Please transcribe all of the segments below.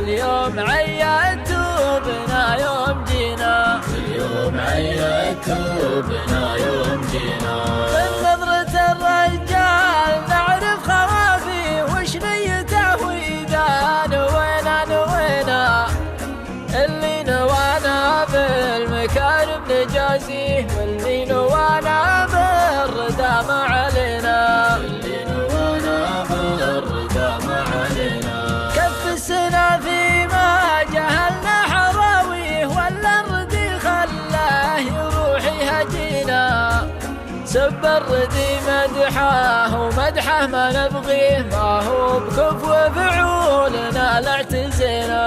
واليوم عيدتوا بنا يوم جينا، واليوم عيدتوا بنا يوم جينا. من نظرة الرجال نعرف خوافي وش نيته وإذا نوينا اللي نوانا بالمكارم نجازيه، واللي نوانا بالردى ما علينا، واللي نوانا بالردى ما علينا. كف السنة فيما جهلنا حراويه، ولا الردي خلاه يروح يهجينا. سب الردي مدحه ومدحه ما نبغيه، ما هو بكفو فعولنا لا اعتزينا،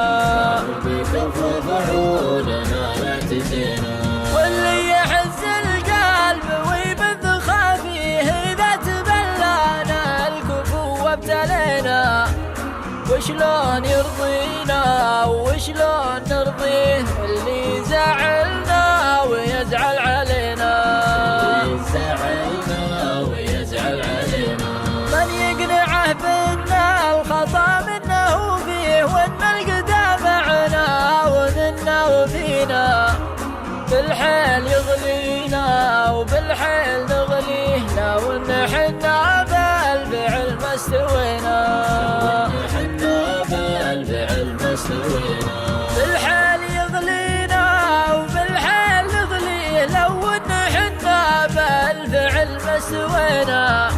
بكفو فعولنا لا اعتزينا. واللي يحز القلب ويبث خافيه إذا تبلانا الكفو وابتلينا. وشلون يرضينا وشلون نرضيه اللي زعلنا ويزعل علينا، يزعلنا ويزعل علينا. من يقنعه بأن الخطأ منه فيه، وأن القدام معنا ومنا وفينا. بالحيل يغلينا وبالحيل نغليه، لو ان حنا بالفعل ما استوينا، حنا بالفعل ما استوينا. بالحيل يغلينا وبالحيل نغليه، لو ان حنا بالفعل ما استوينا.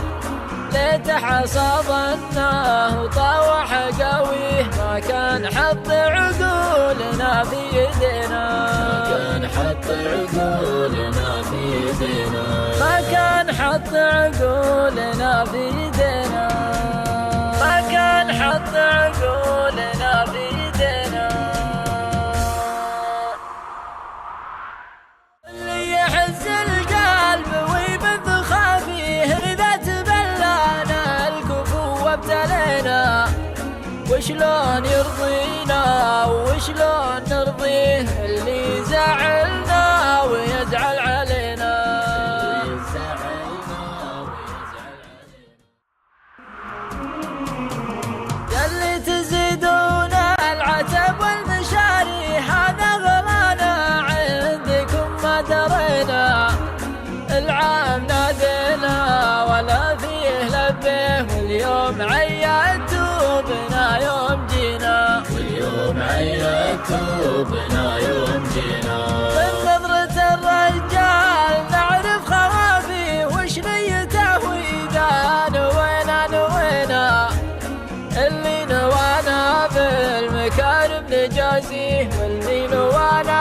ليته حصادناه وطاوح قويه، ما كان حط عقولنا في يدينا، ما كان حط عقولنا في يدينا. ما كان حط عقولنا في يدينا، ما كان حط عقولنا في يدينا. اللي يحز القلب ويبث خافيه إذا تبلانا الكفو وابتلينا. وشلون يرضينا وشلون نرضيه اللي زعلنا ويزعل علينا، ياللي تزيدون العتب والمشاري، هذا غلانا عندكم ما درينا. العام نادينا ولا فيه لبيه، واليوم عيدتوا بنا يوم جينا، واليوم عيدتوا بنا يوم جينا. من نظرة الرجال نعرف خوافي وش نيته وإذا نوينا اللي نوانا بالمكارم نجازيه، واللي نوانا